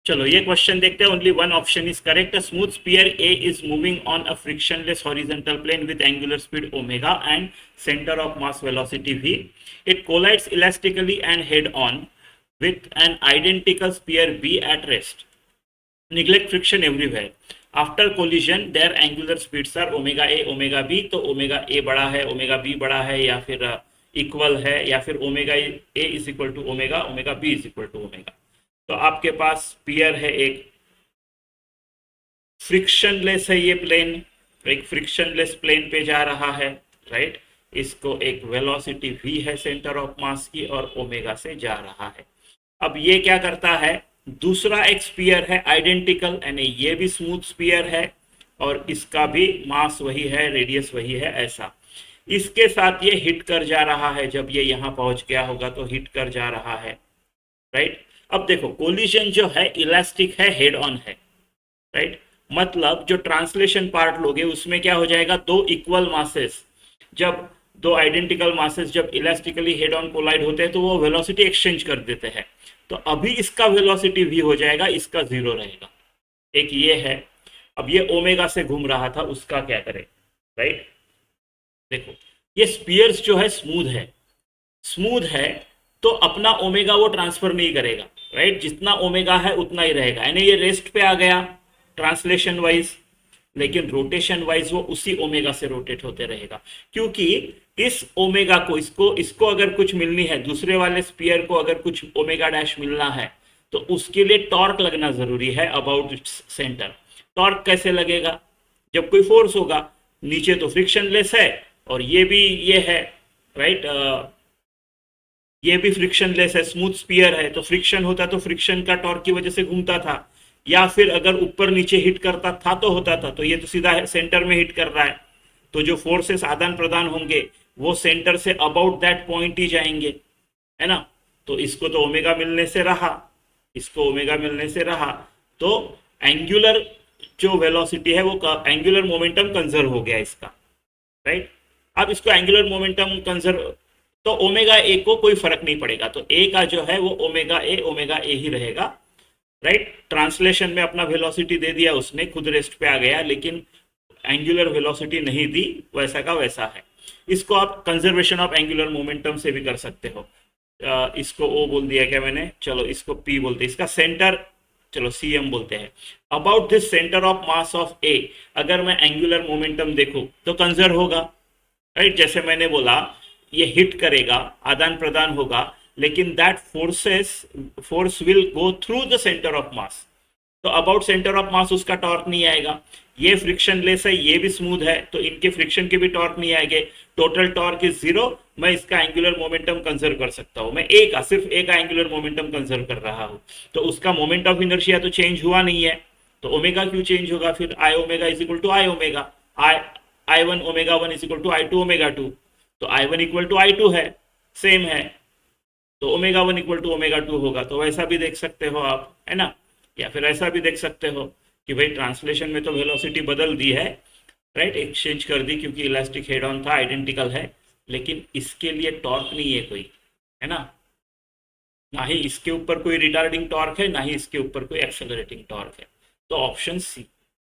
चलो ये क्वेश्चन देखते हैं। Only one option is correct. A smooth sphere A is moving on a frictionless horizontal plane with angular speed omega and centre of mass velocity v. It collides elastically and head on with an identical sphere b at rest. Neglect friction everywhere. After collision their angular speeds are omega a omega b. तो omega a बड़ा है, omega b बड़ा है, या फिर equal है, या फिर omega a is equal to omega, omega b is equal to omega. तो आपके पास स्पीयर है एक, फ्रिक्शनलेस है ये प्लेन, एक फ्रिक्शनलेस प्लेन पे जा रहा है, राइट। इसको एक वेलोसिटी v है सेंटर ऑफ मास की, और ओमेगा से जा रहा है। अब ये क्या करता है, दूसरा एक स्पीयर है आइडेंटिकल, यानी ये भी स्मूथ स्पीयर है और इसका भी मास वही है, रेडियस वही है, ऐसा इसके साथ ये हिट कर जा रहा है। जब ये यहां पहुंच गया होगा तो हिट कर जा रहा है, राइट। अब देखो कोलिजन जो है इलास्टिक है, हेड ऑन है, राइट। मतलब जो ट्रांसलेशन पार्ट लोगे उसमें क्या हो जाएगा, दो इक्वल मासेस, जब दो आइडेंटिकल मासेस जब इलास्टिकली हेड ऑन कोलाइड होते हैं तो वो वेलोसिटी एक्सचेंज कर देते हैं। तो अभी इसका वेलोसिटी v हो जाएगा, इसका 0 रहेगा। एक ये है। अब ये ओमेगा से घूम रहा था, उसका क्या करें, राइट। देखो ये स्पीयर्स जो है स्मूथ है, स्मूथ है तो अपना ओमेगा वो ट्रांसफर नहीं करेगा, राइट। जितना ओमेगा है उतना ही रहेगा, यानी ये रेस्ट पे आ गया ट्रांसलेशन वाइज, लेकिन रोटेशन वाइज वो उसी ओमेगा से रोटेट होते रहेगा। क्योंकि इस ओमेगा को, इसको अगर कुछ मिलनी है, दूसरे वाले स्पीयर को अगर कुछ ओमेगा डैश मिलना है, तो उसके लिए टॉर्क लगना जरूरी है अबाउट सेंटर। टॉर्क कैसे लगेगा, जब कोई फोर्स होगा, नीचे तो फ्रिक्शनलेस है और ये भी ये है, राइट। ये भी फ्रिक्शनलेस है, स्मूथ स्पीयर है, तो फ्रिक्शन होता तो फ्रिक्शन का टॉर्क की वजह से घूमता था, या फिर अगर ऊपर नीचे हिट करता था तो होता था। तो ये तो सीधा सेंटर में हिट कर रहा है, तो जो फोर्सेस आदान प्रदान होंगे वो centre say about that point ही जाएंगे, है ना। तो इसको तो ओमेगा मिलने से रहा, इसको ओमेगा मिलने से रहा, तो एंगुलर जो वेलोसिटी है वो एंगुलर मोमेंटम कंजर्व हो गया इसका, राइट। अब इसको एंगुलर मोमेंटम कंजर्व, तो ओमेगा ए को कोई फर्क नहीं पड़ेगा, तो ए का जो है वो ओमेगा ए ही रहेगा, राइट। ट्रांसलेशन में अपना वेलोसिटी दे दिया उसने, खुद रेस्ट पे आ गया, लेकिन एंगुलर वेलोसिटी नहीं दी, वैसा का वैसा है। इसको आप कंजर्वेशन ऑफ एंगुलर मोमेंटम से भी कर सकते हो। इसको ओ बोल दिया क्या मैंने, चलो इसको पी बोलते हैं, इसका सेंटर चलो सी एम बोलते हैं। About this centre of mass of a अगर मैं एंगुलर मोमेंटम देखूं तो कंजर्व होगा, राइट। जैसे मैंने बोला ये हिट करेगा, आदान प्रदान होगा, लेकिन that force will go through the centre of मास, तो अबाउट सेंटर ऑफ मास उसका टॉर्क नहीं आएगा। ये फ्रिक्शनलेस है, ये भी स्मूथ है, तो इनके फ्रिक्शन के भी टॉर्क नहीं आएंगे, टोटल टॉर्क इज 0। मैं इसका एंगुलर मोमेंटम कंजर्व कर सकता हूं, मैं ए का, सिर्फ ए का एंगुलर मोमेंटम कंजर्व कर रहा हूं, तो उसका मोमेंट ऑफ इनर्शिया तो चेंज हुआ नहीं है, तो ओमेगा क्यों चेंज होगा फिर, I omega is equal to I omega, I one omega one is equal to I two omega two, तो I one equal to I two है, सेम है, तो omega one equal to omega two होगा। तो वैसा भी देख सकते हो आप, है ना। या फिर ऐसा भी देख सकते हो कि भाई ट्रांसलेशन में तो वेलोसिटी बदल दी है, राइट, एक्सचेंज कर दी क्योंकि इलास्टिक हेड ऑन था, आइडेंटिकल है, लेकिन इसके लिए टॉर्क नहीं है कोई, है ना। ना ही इसके ऊपर कोई रिटार्डिंग टॉर्क है, ना ही इसके ऊपर कोई एक्सेलरेटिंग टॉर्क है। तो ऑप्शन सी।